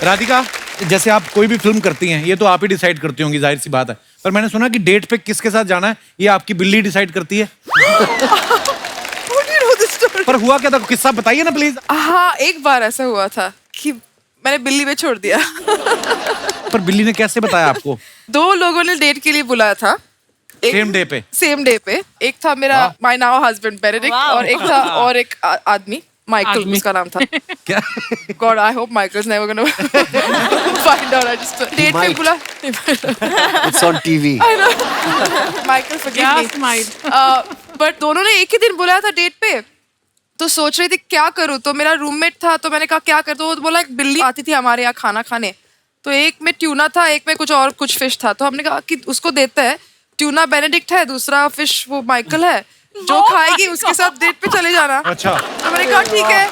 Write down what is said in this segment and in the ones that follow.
राधिका, जैसे आप कोई भी फिल्म करती हैं, ये तो आप ही डिसाइड करती होंगी, जाहिर सी बात है, पर मैंने सुना कि डेट पे किसके साथ जाना है ये आपकी बिल्ली डिसाइड करती है। पर हुआ क्या था, किस्सा बताइए ना प्लीज। हाँ, एक बार ऐसा हुआ था कि मैंने बिल्ली पे छोड़ दिया। पर बिल्ली ने कैसे बताया आपको? 2 लोगों ने डेट के लिए बुलाया था। सेम डे पे? एक था मेरा माय नाउ हस्बैंड बेनेडिक्ट, और एक था और एक आदमी माइकल, उसका नाम था। क्या? God, I hope Michael's never gonna find out. I just date पे बुला। It's on TV. I know. Michael, forgive me. But दोनों ने एक ही दिन बुलाया था डेट पे, तो सोच रही थी क्या करूँ, तो मेरा रूममेट था, तो मैंने कहा क्या कर, तो वो बोला एक बिल्ली आती थी हमारे यहाँ खाना खाने, तो एक में ट्यूना था, एक में कुछ फिश था, तो हमने कहा कि उसको देते हैं, ट्यूना बेनेडिक्ट है, दूसरा फिश वो माइकल है, जो खाएगी उसके साथ डेट पे चले जाना। अच्छा। तो मैंने कहा ठीक है,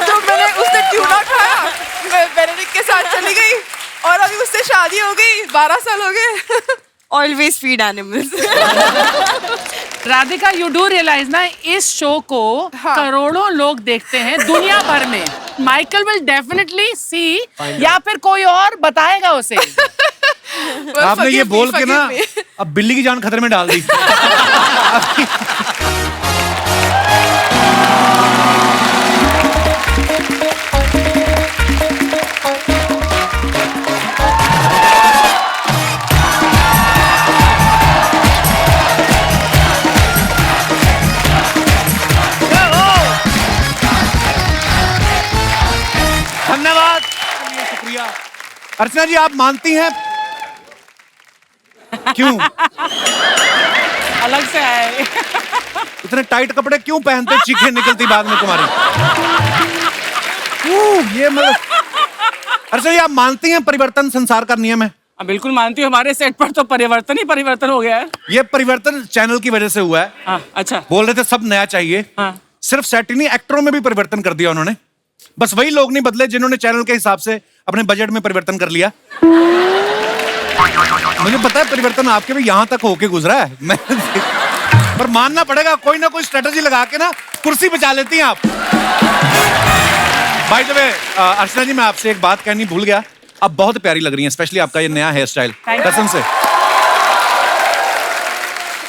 तो मैंने उसने ट्यूना खाया, मैं बेनेडिक्ट के साथ चली गई, और अभी उससे शादी हो गई, 12 साल हो गए। Always feed animals. Radhika, you do realise ना, इस शो को करोड़ों लोग देखते हैं दुनिया भर में। माइकल विल डेफिनेटली सी, या फिर कोई और बताएगा उसे। आपने ये बोल के ना अब बिल्ली की जान खतरे में डाल दी। धन्यवाद, शुक्रिया। अर्चना जी, आप मानती हैं? क्यों अलग से आए? इतने टाइट कपड़े क्यों पहनते, चीखें निकलती बाद में तुम्हारी? ये मतलब, अर्चना जी, आप मानती हैं परिवर्तन संसार का नियम है? बिल्कुल मानती हूँ, हमारे सेट पर तो परिवर्तन ही परिवर्तन हो गया है। ये परिवर्तन चैनल की वजह से हुआ है। हाँ, अच्छा। बोल रहे थे सब नया चाहिए। हाँ। सिर्फ सेट ही नहीं, एक्टरों में भी परिवर्तन कर दिया उन्होंने। बस वही लोग नहीं बदले जिन्होंने चैनल के हिसाब से अपने बजट में परिवर्तन कर लिया। मुझे पता है परिवर्तन आपके भी यहाँ तक होके गुजरा है। मैं पर मानना पड़ेगा, कोई ना कोई स्ट्रेटजी लगा के ना कुर्सी बचा लेती हैं आप। बाय द वे, अर्चना जी, मैं आपसे एक बात कहनी भूल गया, आप बहुत प्यारी लग रही हैं, स्पेशली आपका ये नया हेयर स्टाइल, कसम से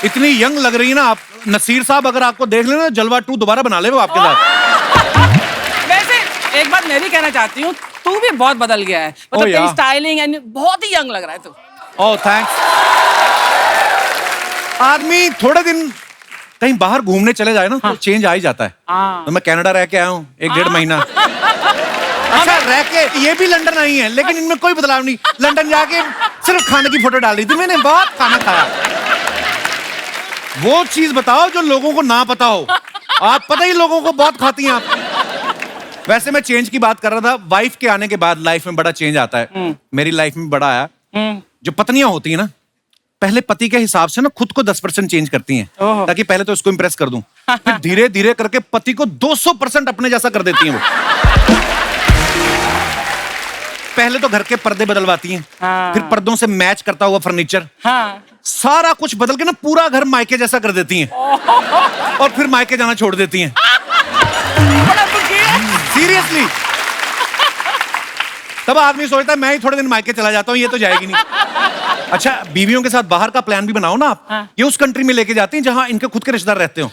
इतनी यंग लग रही है ना आप। नसीर साहब अगर आपको देख लेना, जलवा 2 दोबारा बना ले वो आपके साथ। वैसे एक बात मैं भी कहना चाहती हूँ, तू भी बहुत बदल गया है, मतलब तेरी स्टाइलिंग एंड बहुत ही यंग लग रहा है तू। ओह थैंक्स। आदमी थोड़े दिन कहीं बाहर घूमने चले जाए ना, तो चेंज आ ही जाता है। तो मैं कनाडा रह के आया हूँ 1-1.5 महीना। अच्छा, रह के ये भी लंदन आई है, लेकिन इनमें कोई बदलाव नहीं। लंदन जाके सिर्फ खाने की फोटो डाल दी थी मैंने, बहुत खाना खाया। वो चीज बताओ जो लोगों को ना पता हो। आप पता ही लोगों को बहुत खाती हैं आप। वैसे मैं चेंज की बात कर रहा था, वाइफ के आने के बाद लाइफ में बड़ा चेंज आता है। मेरी लाइफ में बड़ा आया। जो पत्नियां होती है ना, पहले पति के हिसाब से ना खुद को 10% चेंज करती हैं, ताकि पहले तो उसको इंप्रेस कर दूं, फिर धीरे धीरे करके पति को 200% अपने जैसा कर देती हैं वो। पहले तो घर के पर्दे बदलवाती हैं, फिर पर्दों से मैच करता हुआ फर्नीचर, सारा कुछ बदल के ना पूरा घर मायके जैसा कर देती हैं, और फिर मायके जाना छोड़ देती हैं। सीरियसली। तब आदमी सोचता है मैं ही थोड़े दिन मायके चला जाता हूँ, ये तो जाएगी नहीं। अच्छा, बीवियों के साथ बाहर का प्लान भी बनाओ ना आप। ये उस कंट्री में लेके जाती हैं जहां इनके खुद के रिश्तेदार रहते हो।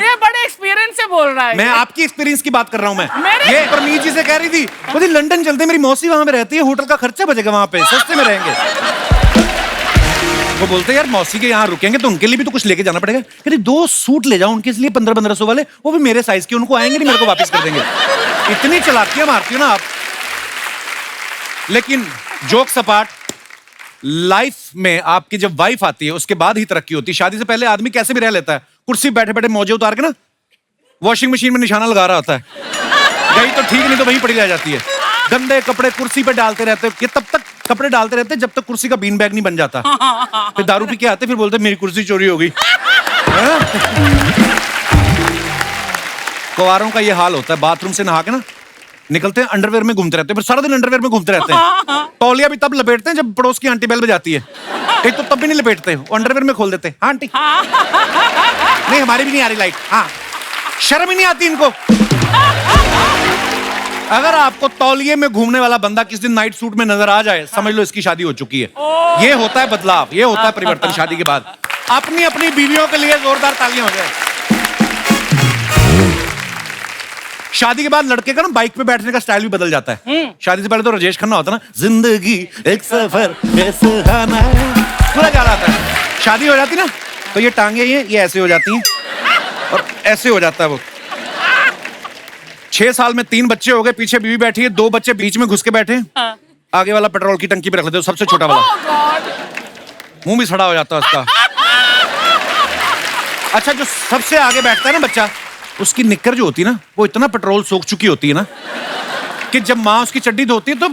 ये बड़े एक्सपीरियंस से बोल रहा है। मैं आपकी एक्सपीरियंस की बात कर रहा हूं मैं। ये परमीत जी से कह रही थी, बोली लंदन चलते, मेरी मौसी वहां पे रहती है, होटल का खर्चा बचेगा वहां पे, सस्ते में रहेंगे। वो बोलते यार मौसी के यहाँ रुकेंगे तो उनके लिए भी तो कुछ लेके जाना पड़ेगा। कहती 2 सूट ले जाओ उनके लिए 1500 वाले, वो भी मेरे साइज के, उनको आएंगे नहीं, मेरे को वापस कर देंगे। इतनी चालाकियां मारती हो ना आप। लेकिन जोक सपाट, लाइफ में आपकी जब वाइफ आती है उसके बाद ही तरक्की होती है। शादी से पहले आदमी कैसे भी रह लेता है, कुर्सी बैठे बैठे मौजे उतार के ना वॉशिंग मशीन में निशाना लगा रहा होता है, गई तो ठीक नहीं तो वहीं पड़ी रह जाती है। गंदे कपड़े कुर्सी पे डालते रहते, ये तब तक कपड़े डालते रहते जब तक कुर्सी का बीन बैग नहीं बन जाता। फिर दारू पी के आते, फिर बोलते मेरी कुर्सी चोरी हो गई। कुंवारों का ये हाल होता है, बाथरूम से नहा के ना निकलते हैं, अंडरवेयर में घूमते रहते हैं, फिर सारा दिन अंडरवेयर में घूमते रहते हैं। तौलिया भी तब लपेटते हैं जब पड़ोस की आंटी बेल बजाती है, एक तो तब भी नहीं लपेटते, अंडरवेयर में खोल देते हैं। हाँ आंटी, नहीं हमारी भी नहीं आ रही लाइट। हाँ, शर्म ही नहीं आती इनको। अगर आपको तौलिए में घूमने वाला बंदा किस दिन नाइट सूट में नजर आ जाए, समझ लो इसकी शादी हो चुकी है। ये होता है बदलाव, ये होता है परिवर्तन शादी के बाद। अपनी अपनी बीवियों के लिए जोरदार तालियां हो जाए। शादी के बाद लड़के का ना बाइक पे बैठने का स्टाइल भी बदल जाता है। शादी से पहले तो राजेश खन्ना होता ना, जिंदगी एक सफर है सुहाना है, पूरा गा रहा था। शादी हो जाती ना तो ये टांगे ये ऐसे हो जाती हैं और ऐसे हो जाता है वो। 6 साल में 3 बच्चे हो गए, पीछे बीवी बैठी है, 2 बच्चे बीच में घुस के बैठे हैं। आगे वाला पेट्रोल की टंकी पे रख लेते हो, सबसे छोटा वाला। मुंह भी सड़ा हो जाता है उसका। अच्छा, जो सबसे आगे बैठता है ना बच्चा, उसकी निक्कर जो होती है ना, वो इतना पेट्रोल सोख चुकी होती है ना कि जब माँ उसकी चड्डी धोती है तो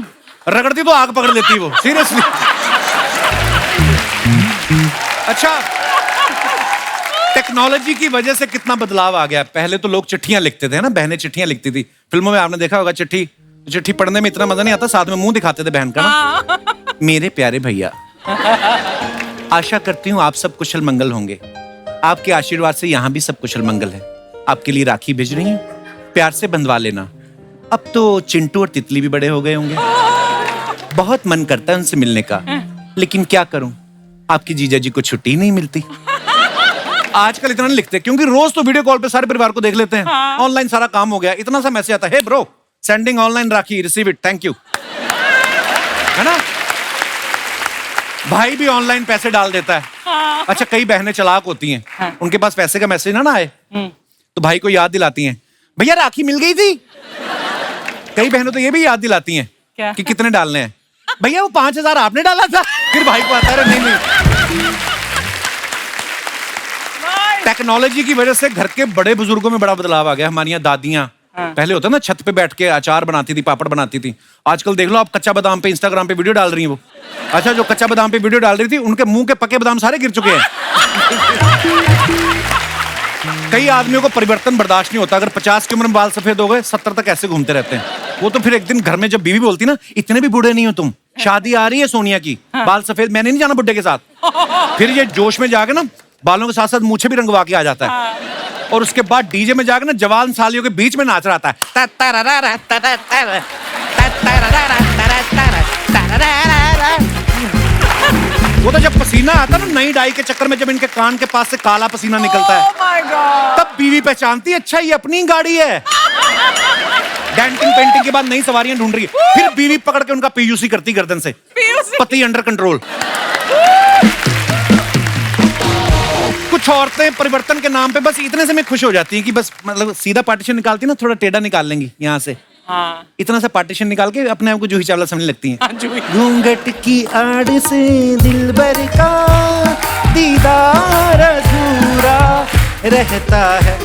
रगड़ती तो आग पकड़ लेती है वो, सीरियसली। अच्छा, टेक्नोलॉजी की वजह से कितना बदलाव आ गया। पहले तो लोग चिट्ठियां लिखते थे ना, बहनें चिट्ठियां लिखती थी। फिल्मों में आपने देखा होगा चिट्ठी पढ़ने में इतना मजा नहीं आता, साथ में मुंह दिखाते थे बहन का ना। मेरे प्यारे भैया, आशा करती हूँ आप सब कुशल मंगल होंगे। आपके आशीर्वाद से यहाँ भी सब कुशल मंगल है। आपके लिए राखी भेज रही हूँ, प्यार से बंधवा लेना। अब तो चिंटू और तितली भी बड़े हो गए होंगे, बहुत मन करता है उनसे मिलने का, लेकिन क्या करूं, आपकी जीजा जी को छुट्टी ही नहीं मिलती। आजकल इतना नहीं लिखते क्योंकि रोज तो वीडियो कॉल पे सारे परिवार को देख लेते हैं। ऑनलाइन सारा काम हो गया, इतना सा मैसेज आता है, hey bro sending online rakhi, receive it, thank you, है ना। भाई भी ऑनलाइन पैसे डाल देता है। अच्छा, कई बहनें चालाक होती हैं, उनके पास पैसे का मैसेज ना आए तो भाई को याद दिलाती हैं, भैया राखी मिल गई थी। कई बहनों तो ये भी याद दिलाती हैं कि कितने डालने हैं। भैया वो 5,000 आपने डाला था, फिर भाई को आता है नहीं। टेक्नोलॉजी की वजह से घर के बड़े बुजुर्गों में बड़ा बदलाव आ गया। हमारी यहाँ दादियां पहले होता ना, छत पे बैठ के अचार बनाती थी, पापड़ बनाती थी। आजकल देख लो आप, कच्चा बादाम पे इंस्टाग्राम पे वीडियो डाल रही हैं वो। अच्छा, जो कच्चा बादाम पे वीडियो डाल रही थी, उनके मुंह के पके बादाम सारे गिर चुके हैं। कई आदमियों को परिवर्तन बर्दाश्त नहीं होता। अगर 50 की उम्र में बाल सफेद हो गए, 70 तक ऐसे घूमते रहते हैं वो। तो फिर एक दिन घर में जब बीवी बोलती ना, इतने भी बूढ़े नहीं हो तुम, शादी आ रही है सोनिया की, बाल सफेद, मैंने नहीं जाना बुड्ढे के साथ। फिर ये जोश में जाके ना बालों के साथ साथ मूछें भी रंगवा के आ जाता है। और उसके बाद डीजे में जाके ना जवान सालियों के बीच में नाच रहा था। वो तो जब पसीना आता ना नई डाई के चक्कर में, जब इनके कान के पास से काला पसीना निकलता है, तब बीवी पहचानती है, अच्छा ये अपनी गाड़ी है। डेंटिंग पेंटिंग के बाद नई सवारियां ढूंढ रही है, फिर बीवी पकड़ के उनका पीयूसी करती गर्दन से, पति अंडर कंट्रोल। कुछ औरतें परिवर्तन के नाम पे बस इतने से में खुश हो जाती हैं कि बस मतलब सीधा पार्टीशन निकालती है ना, थोड़ा टेढ़ा निकाल लेंगी यहाँ से। इतना सा पार्टीशन निकाल के अपने आप को जूही चावला समझने लगती हैं। घूंघट की आड़ से दिलबर का दीदार अधूरा रहता है।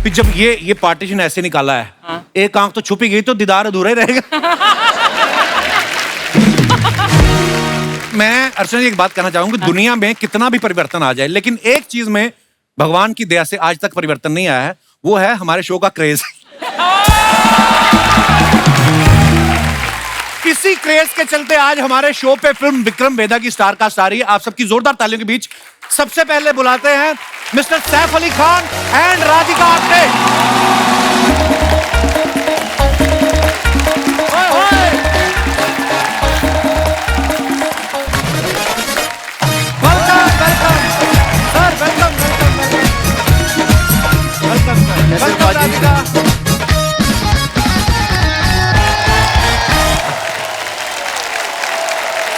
फिर जब ये पार्टीशन ऐसे निकाला है, एक आंख तो छुपी गई तो दीदार अधूरा ही रहेगा। मैं अर्चना जी एक बात कहना चाहूंगा, दुनिया में कितना भी परिवर्तन आ जाए, लेकिन एक चीज में भगवान की दया से आज तक परिवर्तन नहीं आया है, वो है हमारे शो का क्रेज। इसी क्रेज के चलते आज हमारे शो पे फिल्म विक्रम वेदा की स्टार कास्ट आ रही है। आप सबकी जोरदार तालियों के बीच सबसे पहले बुलाते हैं mister Saif Ali Khan and Radhika Apte.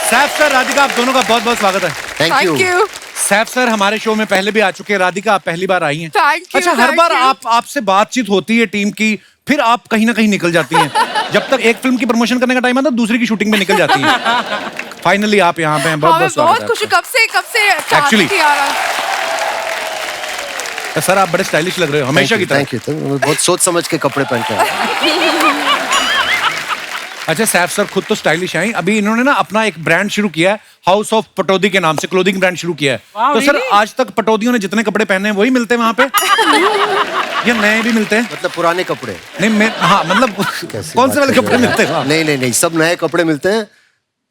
Saif sir, Radhika, आप दोनों का बहुत बहुत स्वागत है। Thank you. सैफ सर हमारे शो में पहले भी आ चुके हैं, राधिका आप पहली बार आई हैं। Thank you, अच्छा, हर thank बार you. आपसे बातचीत होती है टीम की, फिर आप कहीं ना कहीं निकल जाती हैं। जब तक एक फिल्म की प्रमोशन करने का टाइम आता है, दूसरी की शूटिंग में निकल जाती हैं। फाइनली आप यहाँ पे हैं, बहुत बहुत स्वागत है। बहुत खुशी, कब से Actually. थी यार। सर आप बड़े स्टाइलिश लग रहे हो हमेशा की तरह। Thank you. बहुत सोच समझ के कपड़े पहनते हैं। अच्छा, सैफ सर खुद तो स्टाइलिश हैं। अभी इन्होंने ना अपना एक ब्रांड शुरू किया है, हाउस ऑफ पटौदी के नाम से क्लोथिंग ब्रांड शुरू किया है। तो सर आज तक पटौदियों ने जितने कपड़े पहने हैं वही मिलते हैं वहां पे, या नए भी मिलते हैं? मतलब पुराने कपड़े नहीं, हाँ मतलब कौन से वाले कपड़े मिलते हैं वहाँ? नहीं, सब नए कपड़े मिलते हैं,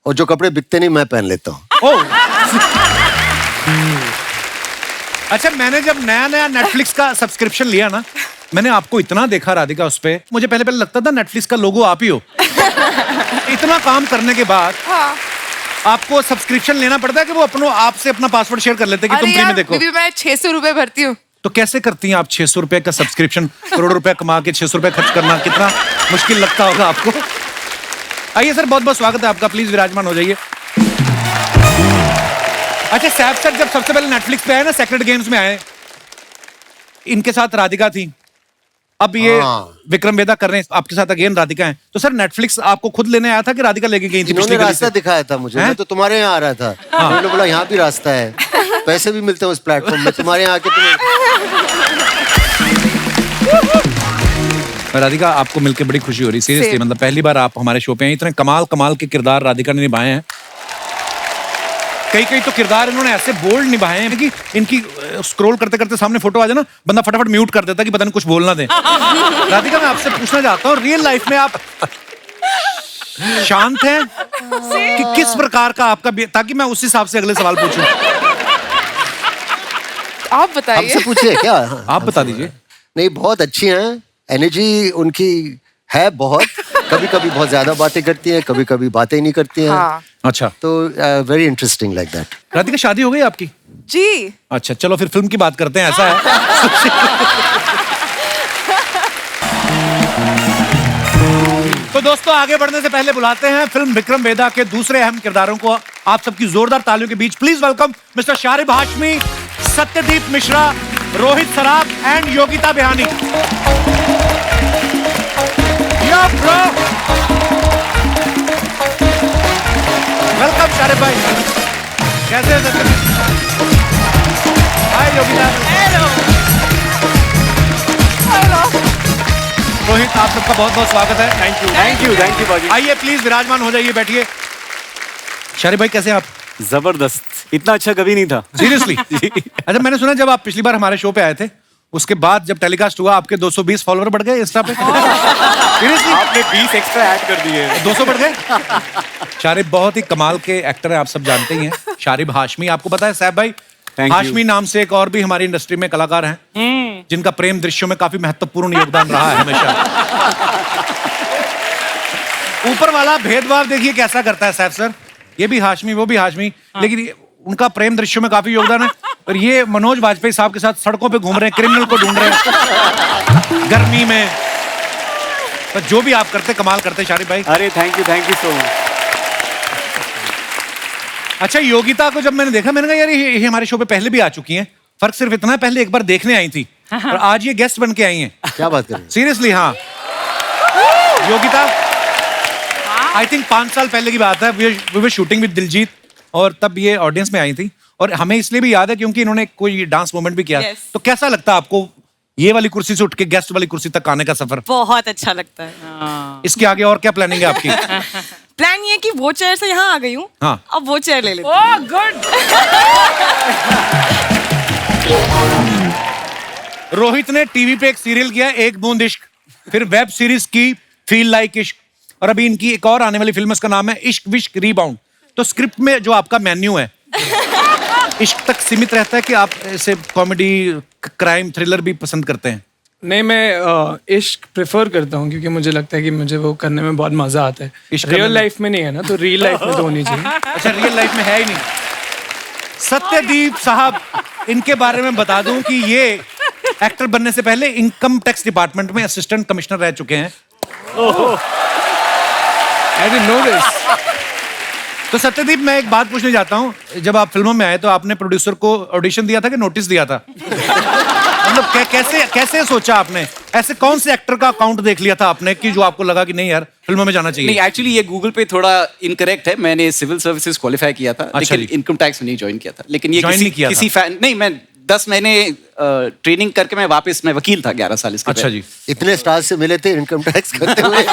और जो कपड़े बिकते नहीं मैं पहन लेता हूँ। अच्छा, मैंने जब नया नेटफ्लिक्स का सब्सक्रिप्शन लिया ना, मैंने आपको इतना देखा राधिका उस पे, मुझे पहले पहले लगता था नेटफ्लिक्स का लोगो आप ही हो। इतना काम करने के बाद हाँ। आपको सब्सक्रिप्शन लेना पड़ता है कि वो अपनो आपसे अपना पासवर्ड शेयर कर लेते हैं कि तुम अरे फ्री में यार, देखो। बीबी मैं 600 रुपए भरती हूँ। तो कैसे करती हैं आप 600 रुपए का सब्सक्रिप्शन? करोड़ रुपए कमा के 600 रुपए खर्च करना कितना मुश्किल लगता होगा आपको। आइए सर, बहुत बहुत स्वागत है आपका, प्लीज विराजमान हो जाइए। अच्छा सैफ सर, जब सबसे पहले नेटफ्लिक्स पे आए ना, सेक्रेट गेम्स में आए, इनके साथ राधिका थी, अब ये विक्रम वेदा कर रहे हैं आपके साथ अगेन राधिका है, तो सर नेटफ्लिक्स आपको खुद लेने आया था कि राधिका लेके गई थी? इन्होंने पिछली गली रास्ता से? दिखाया था मुझे, मैं तो तुम्हारे यहाँ आ रहा था, उन्होंने बोला यहाँ भी रास्ता है, पैसे भी मिलते हैं उस प्लेटफॉर्म में, तुम्हारे यहाँ आके तुम्हें। राधिका, आपको मिलकर बड़ी खुशी हो रही, सीरियसली, मतलब पहली बार आप हमारे शो पे हैं। इतने कमाल कमाल के किरदार राधिका ने निभाए हैं, कई कई तो किरदार इन्होंने ऐसे बोल्ड निभाए हैं कि इनकी स्क्रॉल करते करते सामने फोटो आ जाए ना, बंदा फटाफट म्यूट कर देता कि पता नहीं कुछ बोलना दे। राधिका, मैं आपसे पूछना चाहता हूँ, रियल लाइफ में आप शांत हैं कि किस प्रकार का आपका ताकि मैं उस हिसाब से अगले सवाल पूछूं। आप बताइए। हमसे पूछिए क्या? आप बता दीजिए। नहीं, बहुत अच्छी हैं, एनर्जी उनकी है बहुत, कभी कभी बहुत ज्यादा बातें करती हैं, कभी कभी बातें ही नहीं करती हैं। हाँ। अच्छा, तो very interesting like that. Radhika, शादी हो गई आपकी? जी। अच्छा, चलो फिर फिल्म की बात करते हैं, ऐसा है। तो दोस्तों, आगे बढ़ने से पहले बुलाते हैं फिल्म विक्रम वेदा के दूसरे अहम किरदारों को। आप सबकी जोरदार तालियों के बीच please welcome mister Sharib Hashmi, Satyadeep Mishra, Rohit Saraf and Yogita Bihani. Welcome Sharib भाई, कैसे हैं सत्यदीप? हाय योगिता। रोहित, आप सबका बहुत बहुत स्वागत है। थैंक यू बाजी। आइए प्लीज विराजमान हो जाइए, बैठिए। शारिब भाई, कैसे हैं आप? जबरदस्त, इतना अच्छा कभी नहीं था। सीरियसली? अच्छा, मैंने सुना जब आप पिछली बार हमारे शो पे आए थे, उसके बाद जब टेलीकास्ट हुआ आपके 220 फॉलोअर बढ़ गए इंस्टा पे। सीरियसली? आपने 20 एक्स्ट्रा ऐड कर दिए। 200 बढ़ गए। शारिब बहुत ही कमाल के एक्टर हैं, आप सब जानते ही हैं। शारिब हाशमी, आपको पता है सैफ भाई, हाशमी नाम से एक और भी हमारी इंडस्ट्री में कलाकार हैं जिनका प्रेम दृश्यों में काफी महत्वपूर्ण योगदान रहा है हमेशा। ऊपर वाला भेदभाव देखिए कैसा करता है सैफ सर, ये भी हाशमी वो भी हाशमी, लेकिन उनका प्रेम दृश्यों में काफी योगदान है। और ये मनोज वाजपेयी साहब के साथ सड़कों पे घूम रहे हैं, क्रिमिनल को ढूंढ रहे हैं गर्मी में। तो जो भी आप करते कमाल करते शारिब भाई। अरे थैंक यू सो मच। अच्छा, योगिता को जब मैंने देखा, मैंने कहा यार ये हमारे शो पे पहले भी आ चुकी हैं, फर्क सिर्फ इतना है पहले एक बार देखने आई थी और आज ये गेस्ट बन के आई हैं। क्या बात कर रहे हैं? सीरियसली? हाँ योगिता, आई थिंक 5 साल पहले की बात है, we were shooting with Diljit और तब ये ऑडियंस में आई थी और हमें इसलिए भी याद है क्योंकि इन्होंने कोई डांस मोमेंट भी किया। Yes. तो कैसा लगता है आपको ये वाली कुर्सी से उठ के गेस्ट वाली कुर्सी तक आने का सफर? बहुत अच्छा लगता है। इसके आगे और क्या प्लानिंग है आपकी? प्लान ये है कि वो चेयर से यहाँ आ गई हूँ, हाँ। अब वो चेयर ले लेते हैं। Oh good. रोहित ने टीवी पे एक सीरियल किया एक बूंद इश्क, फिर वेब सीरीज की फील लाइक इश्क, और अभी इनकी एक और आने वाली फिल्म, उसका नाम है इश्क विश्क रीबाउंड। तो स्क्रिप्ट में जो आपका मेन्यू है इश्क तक सीमित रहता है कि आप ऐसे कॉमेडी, क्राइम, थ्रिलर भी पसंद करते हैं? नहीं, मैं इश्क प्रेफर करता हूँ क्योंकि मुझे लगता है कि मुझे वो करने में बहुत मजा आता है। इश्क करने रियल में? लाइफ में नहीं है ना, तो रियल लाइफ में तो होनी चाहिए। अच्छा, रियल लाइफ में है ही नहीं। सत्यदीप साहब, इनके बारे में बता दूं कि ये एक्टर बनने से पहले इनकम टैक्स डिपार्टमेंट में असिस्टेंट कमिश्नर रह चुके हैं। I didn't know this. तो सत्यदीप, मैं एक बात पूछने जाता हूँ, जब आप फिल्मों में आए तो आपने प्रोड्यूसर को ऑडिशन दिया था कि नोटिस दिया था? मतलब कैसे सोचा आपने? ऐसे कौन से एक्टर का अकाउंट देख लिया था आपने कि जो आपको लगा कि नहीं यार फिल्मों में जाना चाहिए? नहीं, एक्चुअली ये गूगल पे थोड़ा इनकरेक्ट है। मैंने सिविल सर्विसेज क्वालिफाई किया था, अच्छा लेकिन इनकम टैक्स में नहीं ज्वाइन किया था। लेकिन ये Join नहीं किया किसी फैन नहीं, मैं 10 महीने ट्रेनिंग करके मैं वकील था 11 साल इसके अच्छा जी। इतने स्टार्स से मिले थे इनकम टैक्स करते हुए।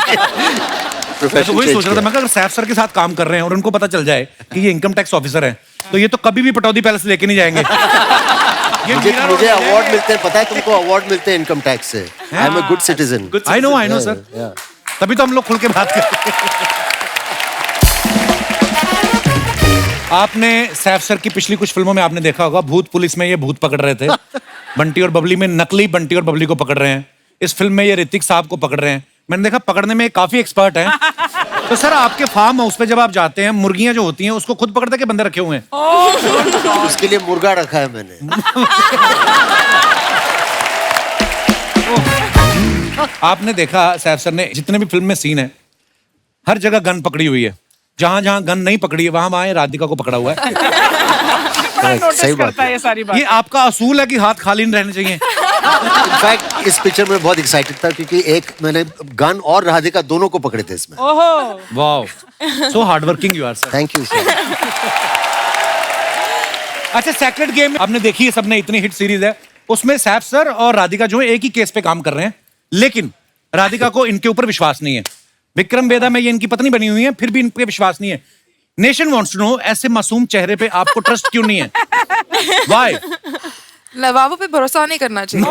मैं तो वही सोच रहा था, मैं अगर सैफ सर के साथ काम कर रहे हैं और उनको पता चल जाए कि ये इनकम टैक्स ऑफिसर हैं, तो ये तो कभी भी पटौदी पैलेस लेके नहीं जाएंगे। ये मीरा रोड मुझे में अवार्ड मिलते हैं, पता है तुमको? अवार्ड मिलते हैं इनकम टैक्स से। I am a good citizen. I know sir, तभी तो हम लोग खुल के बात करते हैं। आपने सैफ सर की पिछली कुछ फिल्मों में आपने देखा होगा, भूत पुलिस में ये भूत पकड़ रहे थे, बंटी और बबली में नकली बंटी और बबली को पकड़ रहे हैं, इस फिल्म में ये ऋतिक साहब को पकड़ रहे हैं। मैंने देखा पकड़ने में काफी एक्सपर्ट हैं। तो सर आपके फार्म हाउस पे जब आप जाते हैं, मुर्गियां जो होती हैं उसको खुद पकड़ते के बंदे रखे हुए हैं? उसके लिए मुर्गा रखा है मैंने। आपने देखा सैफ सर ने जितने भी फिल्म में सीन है, हर जगह गन पकड़ी हुई है। जहां जहां गन नहीं पकड़ी है वहां वहां राधिका को पकड़ा हुआ है। सही बात करता है ये सारी बात। ये आपका असूल है कि हाथ खाली नहीं रहने चाहिए। इनफैक्ट इस पिक्चर में बहुत एक्साइटेड था क्योंकि एक मैंने गन और राधिका दोनों को पकड़े थे इसमें। ओहो, wow, so hard working you are sir. Thank you sir. अच्छा, सेक्रेट गेम आपने देखी है सबने, इतनी हिट सीरीज है। उसमें सैफ सर और राधिका जो है एक ही केस पे काम कर रहे हैं, लेकिन राधिका को इनके ऊपर विश्वास नहीं है। विक्रम वेदा में ये इनकी पत्नी बनी हुई है, फिर भी इन पे विश्वास नहीं है। नेशन वांट्स टू नो, ऐसे मासूम चेहरे पे आपको ट्रस्ट क्यों नहीं है? व्हाई? लवाबों पे भरोसा नहीं करना चाहिए।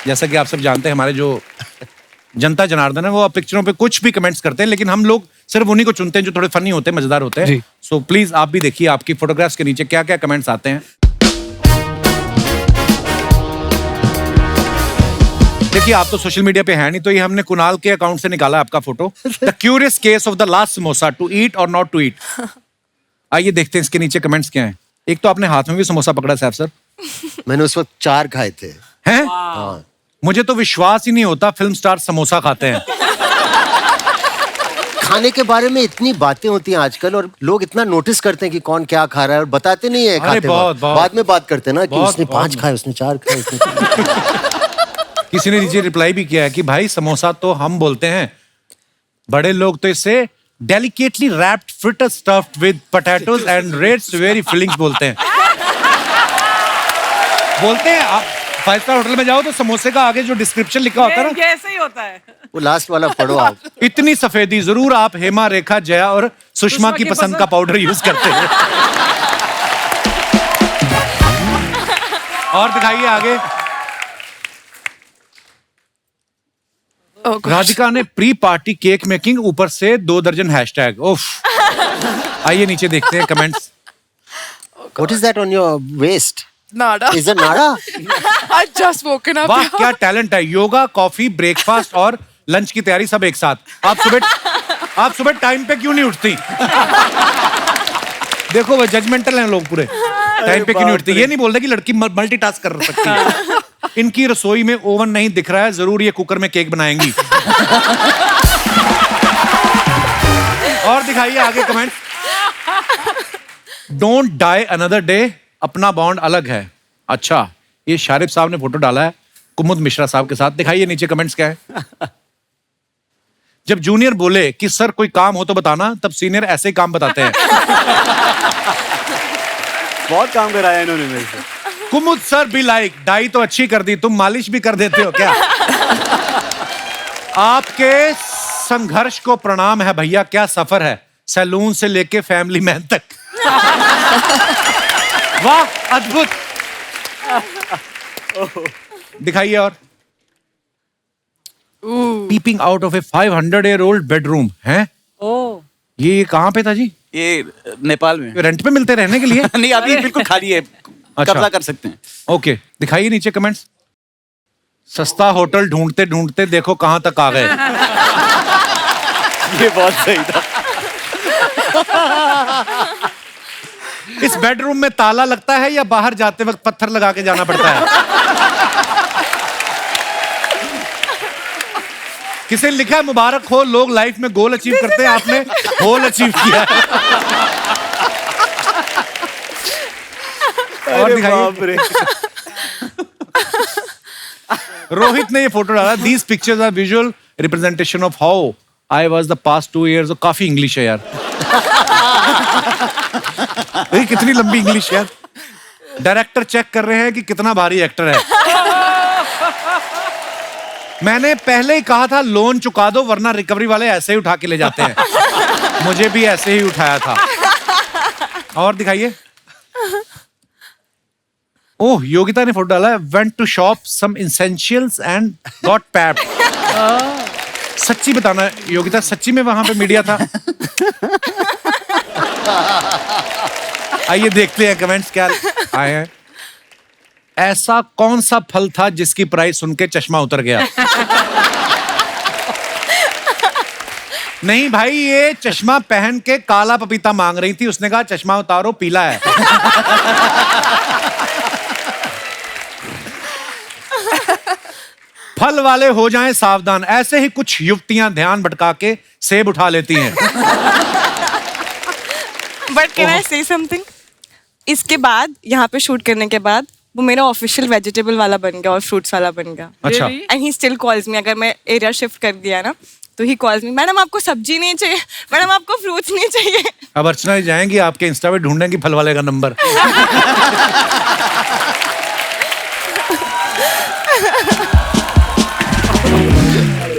जैसा कि आप सब जानते हैं, हमारे जो जनता जनार्दन है वो अब पिक्चरों पे कुछ भी कमेंट्स करते हैं, लेकिन हम लोग सिर्फ उन्हीं को चुनते हैं जो थोड़े फनी होते हैं, मजेदार होते हैं। सो प्लीज आप भी देखिए आपकी फोटोग्राफ्स के नीचे क्या क्या कमेंट्स आते हैं। देखिए, आप तो सोशल मीडिया पे है नहीं, तो ये हमने कुणाल के अकाउंट से निकाला आपका photo. The curious case of the last samosa, to eat और नॉट टू ईट। आइए देखते हैं इसके नीचे कमेंट्स क्या हैं। एक तो आपने हाथ में भी समोसा पकड़ा सैफ सर। मैंने उस वक्त 4 खाए थे। हैं? मुझे तो विश्वास ही नहीं होता फिल्म स्टार समोसा खाते हैं। खाने के बारे में इतनी बातें होती हैं आजकल और लोग इतना नोटिस करते हैं कि कौन क्या खा रहा है और बताते नहीं है खाते वक्त। बाद में बात करते हैं ना कि उसने 5 खाए, उसने 4 खाए, उसने किसी ने नीचे रिप्लाई भी किया है कि भाई समोसा तो हम बोलते हैं, बड़े लोग तो इसे delicately wrapped fritter stuffed with potatoes and reds very feelings बोलते हैं। बोलते हैं आप 5 स्टार होटल में जाओ तो समोसे का आगे जो डिस्क्रिप्शन लिखा होता है ना, ऐसे ही होता है। वो लास्ट वाला पढ़ो आप। इतनी सफेदी जरूर आप हेमा, रेखा, जया और सुषमा की पसंद का पाउडर यूज करते हैं। और दिखाइए आगे। राधिका ने प्री पार्टी केक मेकिंग, ऊपर से 2 दर्जन हैशटैग। उफ। आइए नीचे देखते हैं comments. What is that on your waist? Nada. Is it nada? I just woken up. वाह, क्या टैलेंट है। योगा, कॉफी, ब्रेकफास्ट और लंच की तैयारी सब एक साथ। आप सुबह टाइम पे क्यों नहीं उठती? देखो वो जजमेंटल हैं लोग पूरे। टाइम पे क्यों नहीं उठती? ये नहीं बोल रहे कि लड़की मल्टीटास्क कर सकती है। इनकी रसोई में ओवन नहीं दिख रहा है, जरूर ये कुकर में केक बनाएंगी। और दिखाइए आगे comment. Don't die another day, अपना बॉन्ड अलग है। अच्छा, ये शारिफ साहब ने फोटो डाला है कुमुद मिश्रा साहब के साथ। दिखाइए नीचे कमेंट्स क्या है। जब जूनियर बोले कि सर कोई काम हो तो बताना, तब सीनियर ऐसे ही काम बताते हैं। बहुत काम कराया इन्होंने मेरे से। कुमुद सर भी लाइक, डाई तो अच्छी कर दी, तुम मालिश भी कर देते हो क्या? आपके संघर्ष को प्रणाम है भैया, क्या सफर है सैलून से लेके फैमिली मैन तक। वाह, अद्भुत। दिखाइए और। Peeping out of a 500-year-old bedroom है। ये कहाँ पे था जी? ये नेपाल में। रेंट पे मिलते रहने के लिए? नहीं, अभी बिल्कुल खाली है, कब्जा कर सकते हैं। ओके, दिखाइए नीचे कमेंट्स। सस्ता होटल ढूंढते ढूंढते देखो कहां तक आ गए। ये बहुत सही था। इस बेडरूम में ताला लगता है या बाहर जाते वक्त पत्थर लगा के जाना पड़ता है? किसी ने लिखा है मुबारक हो, लोग लाइफ में गोल अचीव करते हैं, आपने होल अचीव किया है। और दिखाइए। रोहित ने ये फोटो डाला। These pictures are visual representation of how I was the past 2 years। काफी इंग्लिश है यार। कितनी लंबी इंग्लिश यार। डायरेक्टर चेक कर रहे हैं कि कितना भारी एक्टर है। मैंने पहले ही कहा था लोन चुका दो, वरना रिकवरी वाले ऐसे ही उठा के ले जाते हैं। मुझे भी ऐसे ही उठाया था। और दिखाइए। ओह, योगिता ने फोटो डाला है। Went to shop some essentials and got papped. सच्ची बताना योगिता, सच्ची में वहां पे मीडिया था? आइए देखते हैं कमेंट्स क्या आए हैं। ऐसा कौन सा फल था जिसकी प्राइस सुन के चश्मा उतर गया? नहीं भाई, ये चश्मा पहन के काला पपीता मांग रही थी, उसने कहा चश्मा उतारो पीला है। फल वाले हो जाएं सावधान, ऐसे ही कुछ युवतियां ध्यान भटका के सेब उठा लेती हैं। बट कैन आई से समथिंग? इसके बाद यहाँ पे शूट करने के बाद वो मेरा ऑफिशियल वेजिटेबल वाला बन गया और फ्रूट्स वाला बन गया। अच्छा। And he still calls me, अगर मैं एरिया शिफ्ट कर दिया ना तो ही कॉल्स मी, मैडम आपको सब्जी नहीं चाहिए, मैडम आपको फ्रूट्स नहीं चाहिए। अब अर्चना जी जाएंगी आपके इंस्टा पे ढूंढेंगी फल वाले का नंबर।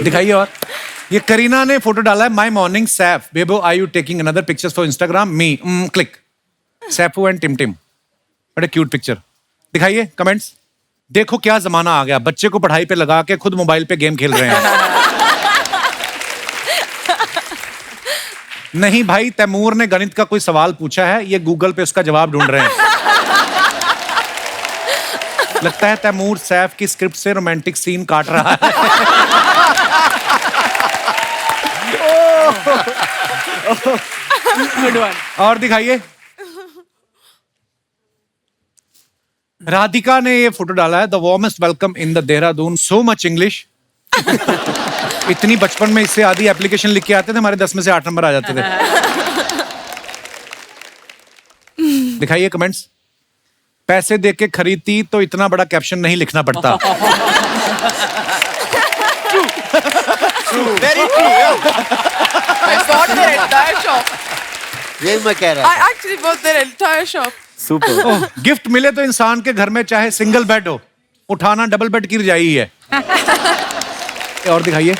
दिखाइए। और ये करीना ने फोटो डाला है, my morning Saif Bebo I you taking another pictures for Instagram me click Saifu and Tim Tim, बड़े क्यूट पिक्चर। दिखाइए कमेंट्स। देखो क्या जमाना आ गया, बच्चे को पढ़ाई पे लगा के खुद मोबाइल पे गेम खेल रहे हैं। नहीं भाई, तैमूर ने गणित का कोई सवाल पूछा है, ये गूगल पे उसका जवाब ढूंढ रहे हैं। लगता है तैमूर सैफ की स्क्रिप्ट से रोमांटिक सीन काट रहा है। Good one. और दिखाइए। राधिका ने ये फोटो डाला है, the warmest welcome in the Dehradun, so much English. इतनी बचपन में इससे आधी एप्लीकेशन लिख के आते थे, हमारे 10 में से 8 नंबर आ जाते थे। दिखाइए कमेंट्स। पैसे दे के खरीदती तो इतना बड़ा कैप्शन नहीं लिखना पड़ता। Very true, yeah. I bought their entire shop. ये मैं कह रहा I actually bought their entire shop. Super. Gift मिले तो इंसान के घर में चाहे सिंगल बेड हो, उठाना डबल बेड की रजाई ही है। और दिखाइए।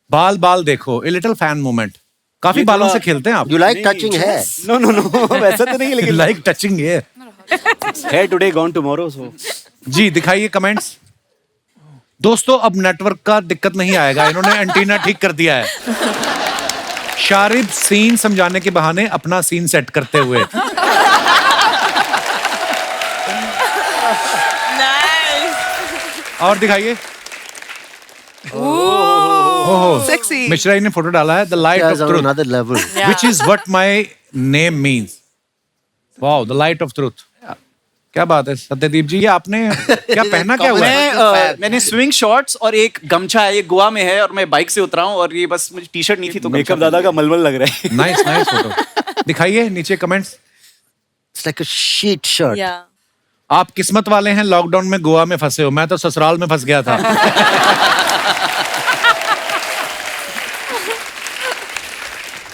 बाल बाल देखो, ए लिटिल फैन मोमेंट। काफी बालों से खेलते हैं आप। यू लाइक टचिंग है? No, no, no. वैसा तो नहीं, लेकिन लाइक टचिंग है। hair today, gone tomorrow. So जी दिखाइए कमेंट्स। दोस्तों अब नेटवर्क का दिक्कत नहीं आएगा, इन्होंने एंटीना ठीक कर दिया है। शारिब सीन समझाने के बहाने अपना सीन सेट करते हुए। और दिखाइए। Sexy. मिश्रा जी ने फोटो डाला है, the light of truth another level. which is what my name means. Wow, the light of truth. क्या बात है सत्यदीप जी, ये आपने क्या पहना क्या हुआ है? मैंने स्विंग शॉर्ट्स और एक गमछा है, ये गोवा में है और मैं बाइक से उतरा हूँ और ये बस मुझे टी शर्ट नहीं थी तो मेकअप दादा का मलमल लग रहा है। Nice nice photo. दिखाइए नीचे comments. It's like a sheet shirt. Yeah. आप किस्मत वाले हैं, लॉकडाउन में गोवा में फंसे हो, मैं तो ससुराल में फंस गया था।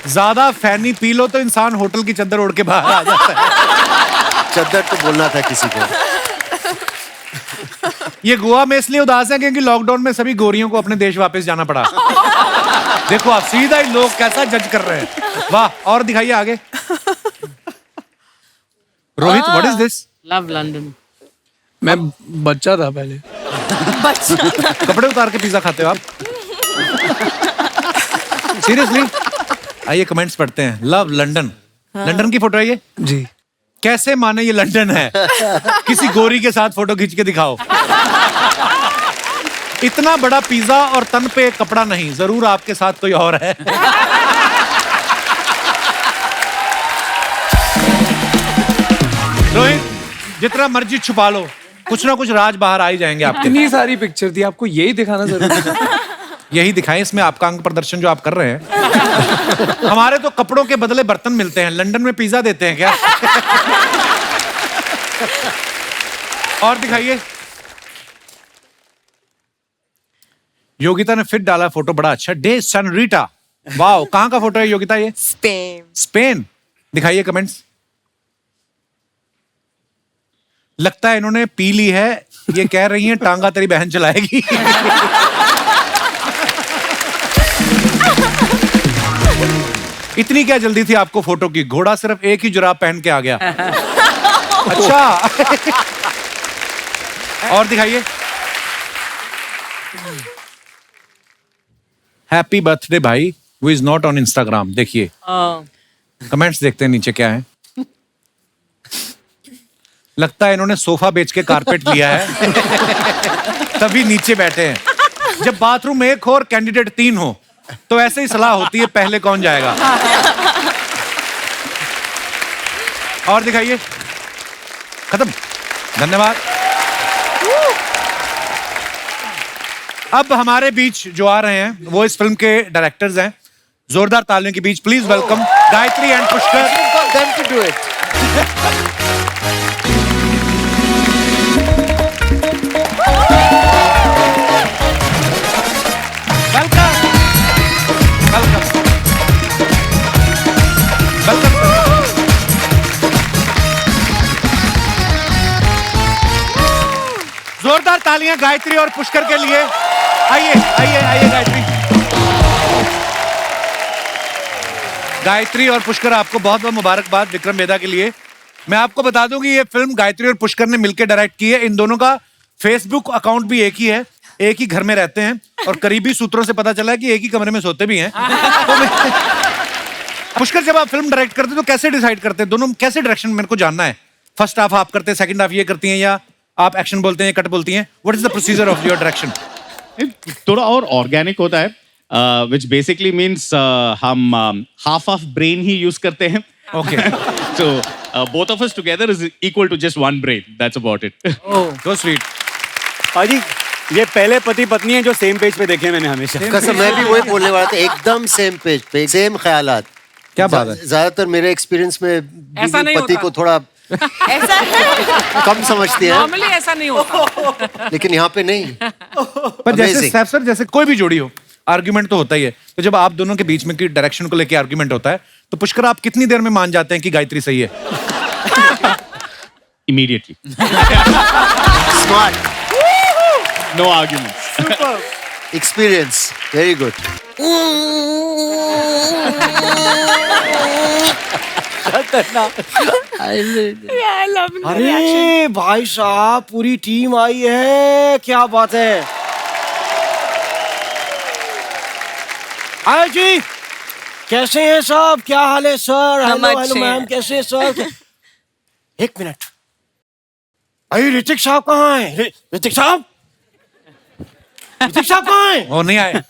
ज्यादा फैनी पी लो तो इंसान होटल की चद्दर ओढ़ के बाहर आ जाता है। चद्दर तो बोलना था किसी को। ये गोवा में इसलिए उदास है क्योंकि लॉकडाउन में सभी गोरियों को अपने देश वापस जाना पड़ा। देखो आप सीधा ही लोग कैसा जज कर रहे हैं। वाह। और दिखाइए आगे। Rohit, what is this? Love London. मैं बच्चा था पहले। कपड़े उतार के पिज्जा खाते हो आप? सीरियसली? आइए कमेंट्स पढ़ते हैं। लव लंदन, लंदन की फोटो है ये जी। कैसे माने ये लंदन है? किसी गोरी के साथ फोटो खींच के दिखाओ। इतना बड़ा पिज्जा और तन पे कपड़ा नहीं, जरूर आपके साथ कोई और है। रोहित, जितना मर्जी छुपा लो, कुछ ना कुछ राज बाहर आ ही जाएंगे आपके। इतनी सारी पिक्चर थी, आपको यही दिखाना जरूरी था। यही दिखाएं, इसमें आपका अंग प्रदर्शन जो आप कर रहे हैं। हमारे तो कपड़ों के बदले बर्तन मिलते हैं, लंदन में पिज्जा देते हैं क्या? और दिखाइए। योगिता ने फिर डाला फोटो, बड़ा अच्छा। डे सनरीटा। वाओ, कहां का फोटो है योगिता ये? Spain. स्पेन। दिखाइए कमेंट्स। लगता है इन्होंने पी ली है, ये कह रही हैं टांगा तेरी बहन चलाएगी। इतनी क्या जल्दी थी आपको फोटो की? घोड़ा सिर्फ एक ही जुराब पहन के आ गया। अच्छा। और दिखाइए। हैप्पी बर्थडे भाई, who is not on Instagram. देखिए कमेंट्स देखते हैं नीचे क्या है। लगता है इन्होंने सोफा बेच के कारपेट लिया है तभी नीचे बैठे हैं। जब बाथरूम एक हो और कैंडिडेट 3 हो तो ऐसे ही सलाह होती है पहले कौन जाएगा। और दिखाइए। खत्म। धन्यवाद। अब हमारे बीच जो आ रहे हैं वो इस फिल्म के डायरेक्टर्स हैं। जोरदार तालियों के बीच please welcome Gayatri and Pushkar. जोरदार तालियां गायत्री और पुष्कर के लिए। आइए आइए आइए गायत्री। गायत्री और पुष्कर आपको बहुत बहुत मुबारकबाद विक्रम वेदा के लिए। मैं आपको बता दूं कि ये फिल्म गायत्री और पुष्कर ने मिलकर डायरेक्ट की है। इन दोनों का फेसबुक अकाउंट भी एक ही है, एक ही घर में रहते हैं और करीबी सूत्रों से पता चला है कि एक ही कमरे में सोते भी हैं। तो पुष्कर जब आप फिल्म डायरेक्ट करते तो कैसे डिसाइड करते हैं दोनों, कैसे डायरेक्शन मेरे को जानना है? फर्स्ट हाफ आप करते हैं, सेकंड हाफ ये करती हैं, या आप एक्शन बोलते हैं, कट बोलती हैं? What is the procedure of your direction? थोड़ा और ऑर्गेनिक होता है, which basically means हम half of brain he use करते हैं. Okay. So both of us together is equal to just one brain. That's about it. Oh, so sweet. पाजी ये पहले पति पत्नी है जो सेम पेज पे देखे मैंने हमेशा। कसम मैं भी वही बोलने वाला था, एकदम सेम पेज पे, सेम ख्यालात। क्या बात है? ज्यादातर मेरे एक्सपीरियंस में ऐसा नहीं पति होता। को थोड़ा ऐसा कम समझती है, नॉर्मली ऐसा नहीं होता। लेकिन यहाँ पे नहीं। पर जैसे Amazing. सैफ सर, जैसे कोई भी जोड़ी हो, आर्ग्यूमेंट तो होता ही है। तो जब आप दोनों के बीच में की डायरेक्शन को लेके आर्ग्यूमेंट होता है तो पुष्कर आप कितनी देर में मान जाते हैं कि गायत्री सही है? Immediately. Smart, No arguments. Experience, very good. अरे भाई साहब पूरी टीम आई है, क्या बात है। आयो जी, कैसे हैं साहब, क्या हाल है सर? हम हेलो अच्छे हेलो मैम, हैं। कैसे हैं सर? एक मिनट, अरे ऋतिक साहब कहाँ हैं? ऋतिक साहब, ऋतिक साहब कहाँ हैं? वो नहीं आए।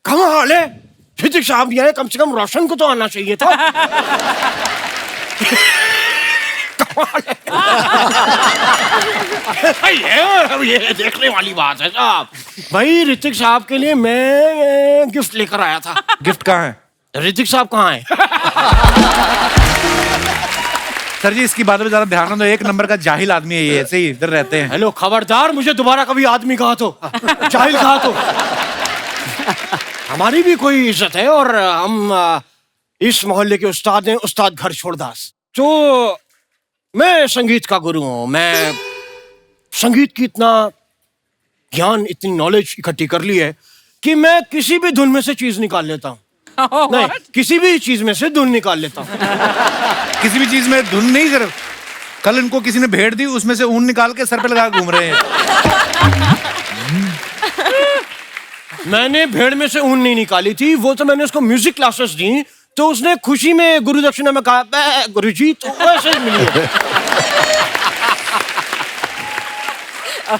कहाँ हाल है? ऋतिक साहब ये कम से कम रोशन को तो आना चाहिए था। ये देखने वाली बात है साहब। भाई ऋतिक साहब के लिए मैं गिफ्ट लेकर आया था। गिफ्ट कहाँ है? ऋतिक साहब कहाँ है? सर जी इसकी बातों पे ज्यादा ध्यान ना दो, एक नंबर का जाहिल आदमी है ये, ऐसे ही इधर रहते हैं। हेलो, खबरदार मुझे दोबारा कभी आदमी कहा तो, जाहिल कहा तो। हमारी भी कोई इज्जत है और हम इस मोहल्ले के उस्ताद हैं, उस्ताद घर छोड़दास। तो मैं संगीत का गुरु हूँ, मैं संगीत की इतना ज्ञान, इतनी नॉलेज इकट्ठी कर ली है कि मैं किसी भी धुन में से चीज निकाल लेता हूँ। नहीं, किसी भी चीज में से धुन निकाल लेता हूँ। किसी भी चीज में धुन नहीं सर, कल इनको किसी ने भेड़ दी, उसमें से ऊन निकाल के सर पे लगा घूम रहे हैं। मैंने भेड़ में से ऊन नहीं निकाली थी, वो तो मैंने उसको म्यूजिक क्लासेस दी, तो उसने खुशी में गुरु दक्षिणा में कहा गुरुजी, तो वैसे मिली है।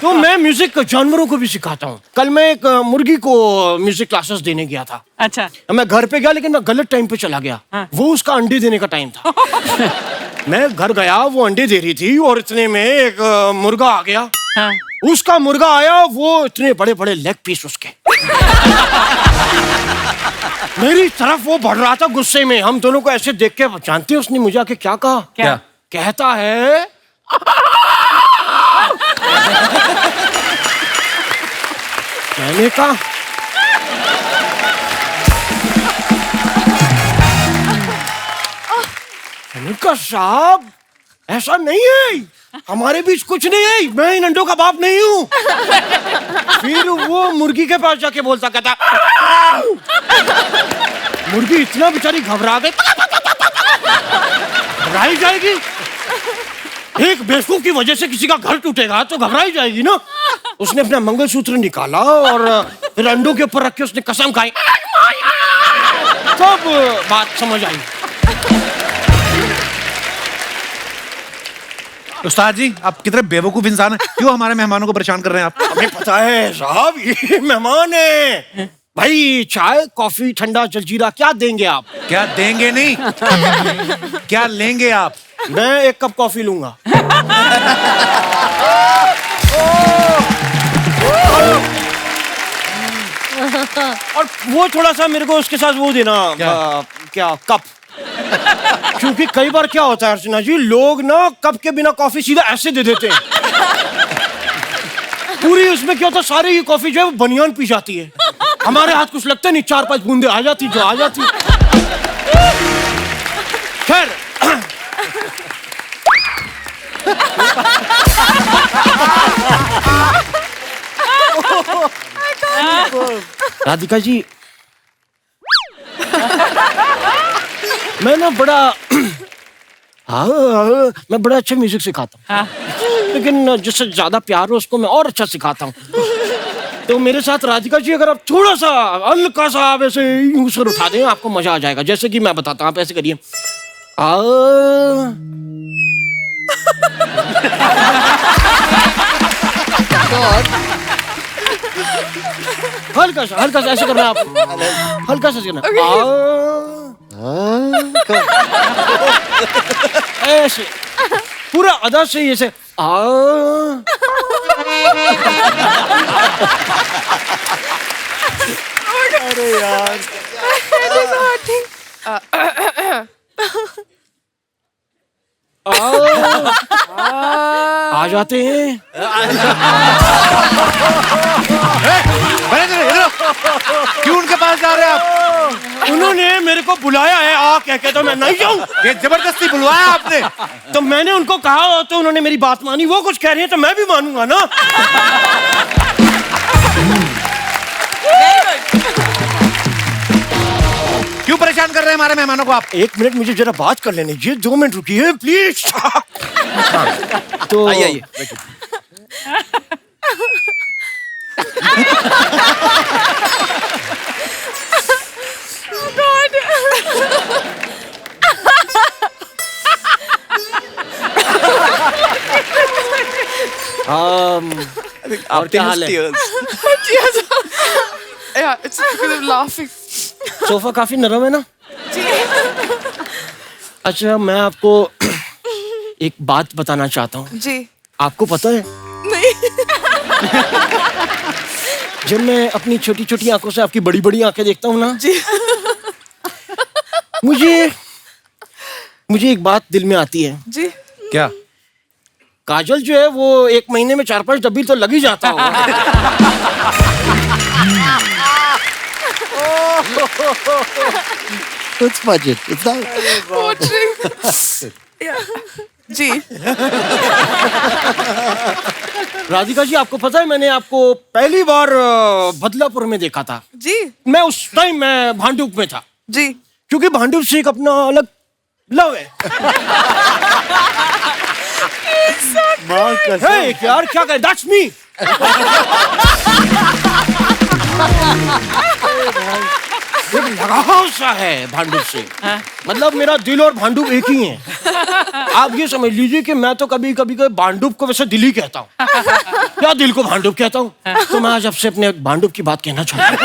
तो मैं म्यूजिक जानवरों को भी सिखाता हूँ। कल मैं एक मुर्गी को म्यूजिक क्लासेस देने गया था। अच्छा, मैं घर पे गया लेकिन मैं गलत टाइम पे चला गया। वो उसका अंडे देने का टाइम था। मैं घर गया, वो अंडे दे रही थी और इतने में एक मुर्गा आ गया। हाँ। उसका मुर्गा आया, वो इतने बड़े बड़े लेग पीस उसके। मेरी तरफ वो बढ़ रहा था गुस्से में। हम दोनों को ऐसे देख के, जानते हैं उसने मुझे आके क्या कहा? क्या? कहता है मैंने कहा साहब ऐसा नहीं है, हमारे बीच कुछ नहीं है, मैं इन अंडों का बाप नहीं हूं। फिर वो मुर्गी के पास जाके बोलता, कहता मुर्गी इतना बेचारी घबरा गई, घबराई जाएगी। एक बेवकूफ की वजह से किसी का घर टूटेगा तो घबराई जाएगी ना। उसने अपना मंगलसूत्र निकाला और फिर अंडों के ऊपर रख के उसने कसम खाई, तब बात समझ आई। उस्ताद जी आप कितने बेवकूफ इंसान हैं, क्यों हमारे मेहमानों को परेशान कर रहे हैं आप? हमें पता है साहब, ये मेहमान है भाई। चाय कॉफी ठंडा जलजीरा क्या देंगे आप? क्या देंगे नहीं, क्या लेंगे आप? मैं एक कप कॉफी लूंगा। और वो थोड़ा सा मेरे को उसके साथ वो देना, क्या कप। क्योंकि कई बार क्या होता है अर्चना जी, लोग ना कप के बिना कॉफी सीधा ऐसे दे देते हैं। पूरी उसमें क्या होता है, सारी ये कॉफी जो है वो बनियान पी जाती है। हमारे हाथ कुछ लगता नहीं, 4-5 बूंदे आ जाती जो आ जाती। खैर राधिका जी, मैं ना बड़ा मैं बड़ा अच्छा म्यूजिक सिखाता हूँ, लेकिन जिससे ज्यादा प्यार हो उसको मैं और अच्छा सिखाता हूँ। तो मेरे साथ राधिका जी अगर आप थोड़ा सा हल्का सा आप ऐसे यूं सर उठा दें, आपको मजा आ जाएगा। जैसे कि मैं बताता हूँ, आप ऐसे करिए। हल्का सा ऐसे करना, आप हल्का सा करना। ऐसे पूरा अदा से ऐसे अरे यार आ जाते हैं। क्यों उनके पास जा रहे हैं आप? उन्होंने मेरे को बुलाया है आ कह के, तो मैं नहीं जाऊं। ये जबरदस्ती बुलवाया आपने? तो मैंने उनको कहा तो उन्होंने मेरी बात मानी। वो कुछ कह रही है तो मैं भी मानूंगा ना। क्यों परेशान कर रहे हैं हमारे मेहमानों को आप? 1 मिनट मुझे जरा बात कर लेने दीजिए, 2 मिनट रुकिए प्लीज। तो आइए और क्या हाल है? Yeah, it's because of laughing. Sofa काफी नरम है ना? अच्छा, मैं आपको एक बात बताना चाहता हूँ। जी। आपको पता है? नहीं। जब मैं अपनी छोटी छोटी आंखों से आपकी बड़ी बड़ी आंखें देखता हूँ ना, जी। मुझे एक बात दिल में आती है। जी। क्या? काजल जो है वो 1 महीने में 4-5 डब्बी तो लग ही जाता होगा। कुछ बजट इतना जी। राधिका जी, आपको पता है मैंने आपको पहली बार बदलापुर में देखा था। जी। मैं उस टाइम मैं भांडुप में था। जी। क्योंकि भांडुप से एक अपना अलग लव है। Hey, यार क्या करे? That's me. लगाव सा है भांडुप से। मतलब मेरा दिल और भांडुप एक ही है। आप ये समझ लीजिए कि मैं तो कभी कभी भांडुप को वैसे दिल ही कहता हूँ या दिल को भांडुप कहता हूँ। तो मैं आज आपसे अपने भांडुप की बात कहना चाहता हूँ।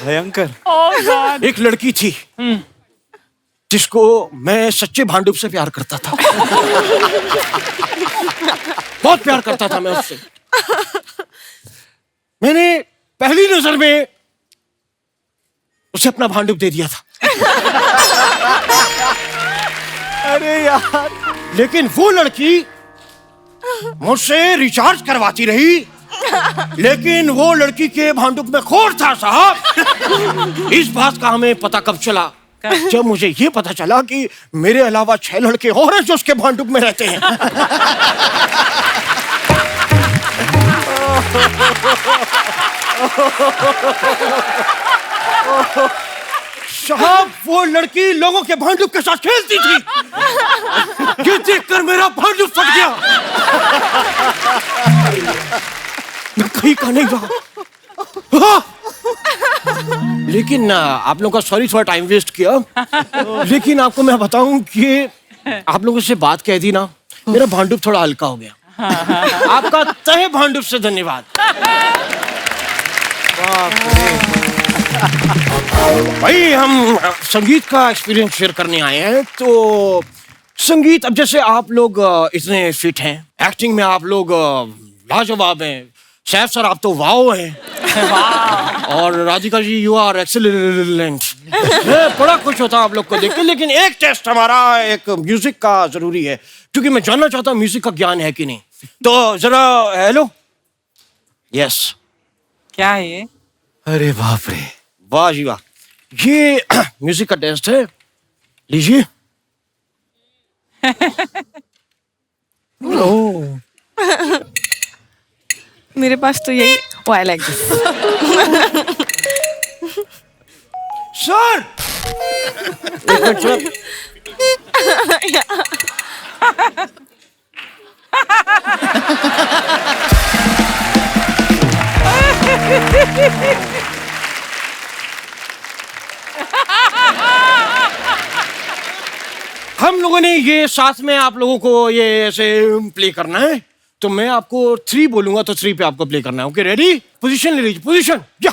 भयंकर। एक लड़की थी जिसको मैं सच्चे भांडुप से प्यार करता था। बहुत प्यार करता था मैं उससे। मैंने पहली नजर में उसे अपना भांडुप दे दिया था। अरे यार, लेकिन वो लड़की मुझसे रिचार्ज करवाती रही, लेकिन वो लड़की के भांडुप में खोर था साहब। इस बात का हमें पता कब चला? जब मुझे ये पता चला कि मेरे अलावा 6 लड़के और हैं जो उसके भांडुप में रहते हैं। साहब, वो लड़की लोगों के भांडुप के साथ खेलती थी। ये देखकर मेरा भांडुप फट गया। मैं कहीं का नहीं रहा। लेकिन आप लोगों का सॉरी थोड़ा टाइम वेस्ट किया। लेकिन आपको मैं बताऊं कि आप लोगों से बात कह दी ना, मेरा भांडुप थोड़ा हल्का हो गया। आपका तहे भांडुप से धन्यवाद। भाई हम संगीत का एक्सपीरियंस शेयर करने आए हैं। तो संगीत, अब जैसे आप लोग इतने फिट हैं, एक्टिंग में आप लोग लाजवाब हैं, सैफ सर आप तो वाओ हैं, और Radhika ji you are excellent. बड़ा खुश होता हूं आप लोग को देख के। लेकिन एक टेस्ट हमारा एक म्यूजिक का जरूरी है, क्योंकि मैं जानना चाहता हूँ म्यूजिक का ज्ञान है कि नहीं। तो जरा हेलो। यस। क्या है ये? अरे बाप रे, वाह जी वाह, ये म्यूजिक का टेस्ट है, लीजिए। मेरे पास तो यही आई लाइक दिस। सर एक मिनट सर। हम लोगों ने ये साथ में आप लोगों को ये ऐसे प्ले करना है, तो मैं आपको 3 बोलूंगा तो 3 पे आपको प्ले करना है। Okay ready? पोजीशन ले लीजिए, पोजीशन। या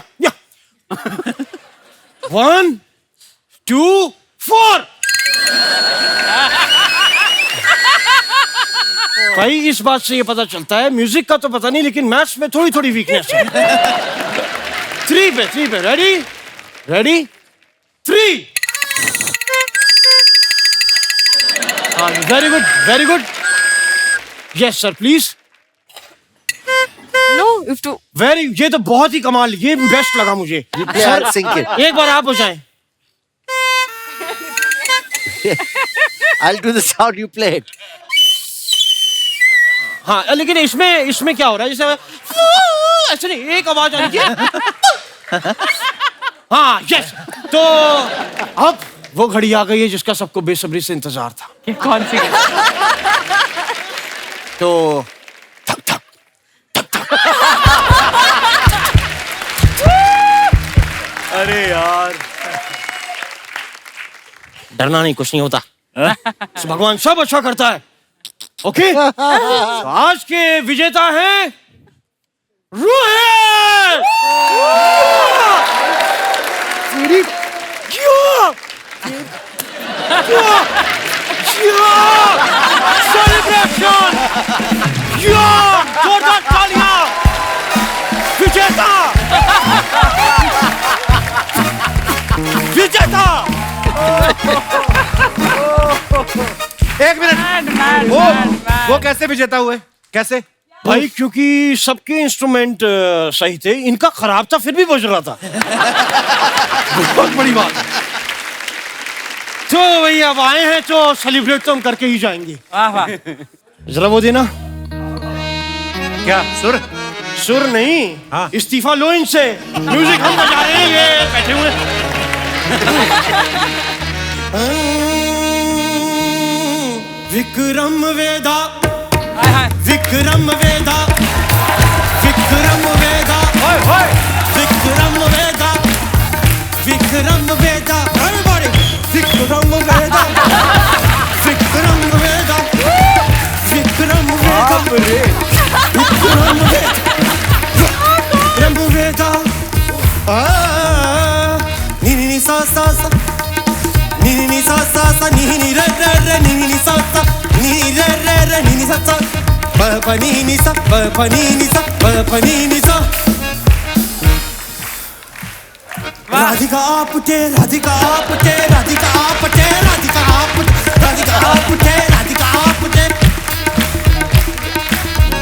1 2 4। भाई इस बात से ये पता चलता है, म्यूजिक का तो पता नहीं लेकिन मैथ्स में थोड़ी थोड़ी वीकनेस है। 3 पे ready ready 3। Very good. Yes sir please. Know if two very, ये तो बहुत ही कमाल, ये बेस्ट लगा मुझे। I'll sing it. एक बार आप हो जाएं। I'll do the sound, you play it. हाँ लेकिन इसमें क्या हो रहा है, जैसे ऐसे नहीं, एक आवाज आ रही है। हाँ यस। तो अब वो घड़ी आ गई है जिसका सबको बेसब्री से इंतजार था। ये कौन सी? तो थक थक अरे यार, डरना नहीं, कुछ नहीं होता। तो भगवान सब अच्छा करता है। ओके तो आज के विजेता हैं रोहित। सेलिब्रेशन, जोरदार तालियां। विजेता एक मिनट, वो कैसे विजेता हुए, कैसे? भाई क्योंकि सबके इंस्ट्रूमेंट सही थे, इनका खराब था फिर भी बज रहा था। बहुत बड़ी बात है। तो भैया अब आए हैं तो सेलिब्रेट तो हम करके ही जाएंगे। वाह वाह। जरा वो देना। क्या सुर? सुर नहीं, हाँ। इस्तीफा लो इनसे। म्यूजिक हम बजा रहे हैं, ये बैठे हुए। विक्रम वेदा, विक्रम वेदा, विक्रम वेदा, विक्रम वेदा, विक्रम वेदा, everybody, विक्रम वेदा, विक्रम वेदा, विक्रम वेदा, विक्रम वेदा, नी नी सा सा सा, नी नी सा सा सा, नी नी रे रे रे, नी नी सा सा, नी रे रे रे, नी नी सा सा, प प नी नी सा, प प नी नी सा, प प नी नी सा। राधिका आपटे, राधिका आपटे, राधिका आपटे, राधिका आपटे, राधिका आपटे, राधिका आपटे,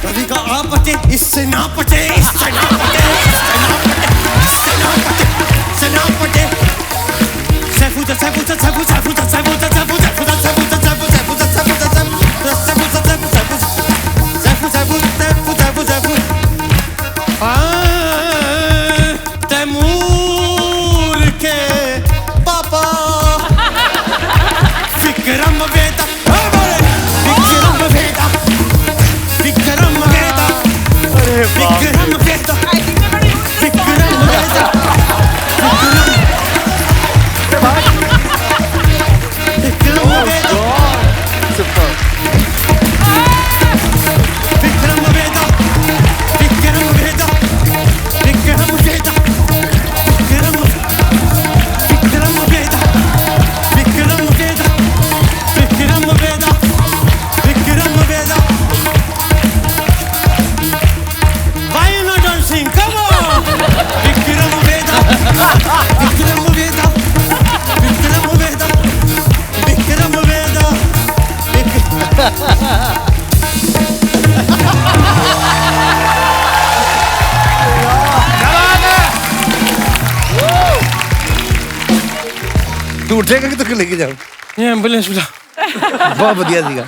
राधिका आपटे, इससे ना पटे, इससे ना पटे, इससे ना पटे, इससे ना पटे, इससे ना पटे। सेफुता सेफुता सेफुता सेफुता सेफुता सेफुता सेफुता सेफुता सेफुता सेफुता सेफुता सेफुता सेफुता तैमूर के पापा विक्रम वेदा, विक्रम वेदा, विक्रम वेदा, विक्रम वेदा, विक्रम वेदा, विक्रम तू उठेगा कि तुझे लेके जाऊं? ये एम्बुलेंस बुला। बहुत बढ़िया सीगा।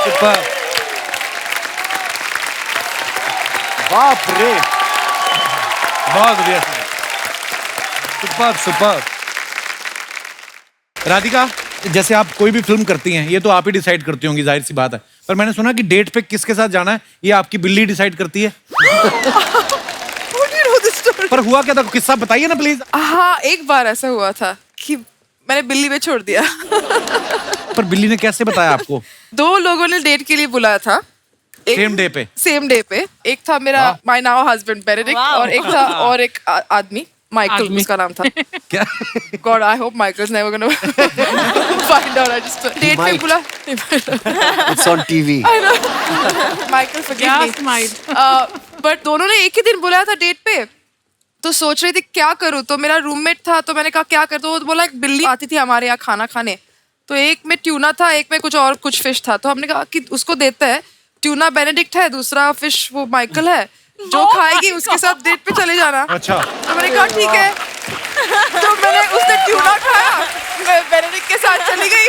सुपर। बाप रे, बहुत बढ़िया सीगा। Super super. राधिका, जैसे आप कोई भी फिल्म करती हैं, ये तो आप ही डिसाइड करती होंगी, जाहिर सी बात है, पर मैंने सुना कि डेट पे किसके साथ जाना है ये आपकी बिल्ली डिसाइड करती है। पर हुआ क्या था, किस्सा बताइए ना प्लीज। हाँ, एक बार ऐसा हुआ था कि मैंने बिल्ली पे छोड़ दिया। पर बिल्ली ने कैसे बताया आपको? 2 लोगों ने डेट के लिए बुलाया था। सेम डे पे? सेम डे पे। एक था मेरा माय नाउ हस्बैंड बेनेडिक्ट, और एक था और एक आदमी माइकल, उसका नाम था। क्या? God, I hope Michael's never gonna find out. I just date पे बुला। It's on TV. I know. Michael, forgive me. Smile. But दोनों ने एक ही दिन बुलाया था डेट पे, तो सोच रही थी क्या करूँ, तो मेरा रूममेट था, तो मैंने कहा क्या कर, तो वो बोला एक बिल्ली आती थी हमारे यहाँ खाना खाने, तो एक में ट्यूना था, एक में कुछ फिश था, तो हमने कहा कि उसको देते हैं। ट्यूना बेनेडिक्ट है, दूसरा फिश वो माइकल है, जो खाएगी उसके साथ डेट पे चले जाना। अच्छा। तो मैंने कहा ठीक है, तो मैंने उसने ट्यूना खाया, मैं बेनेडिक्ट के साथ चली गई,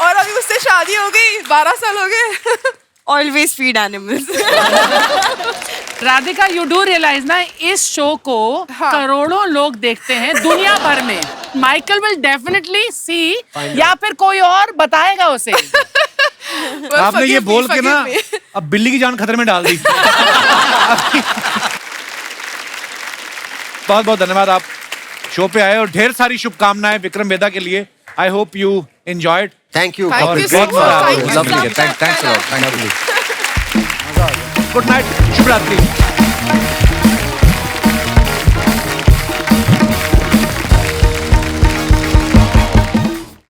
और अभी उससे शादी हो गई, 12 साल हो गए। Always feed animals. Radhika, you do realise ना, इस शो को करोड़ों लोग देखते हैं दुनिया भर में। माइकल विल डेफिनेटली सी, या फिर कोई और बताएगा उसे। आपने ये बोल के ना अब बिल्ली की जान खतरे में डाल दी। बहुत बहुत धन्यवाद, आप शो पे आए, और ढेर सारी शुभकामनाएं विक्रम वेदा के लिए। I hope you enjoyed. Thank you. Thank you so much. Thank you so much. Thanks a lot. Good night, शुभ रात्रि।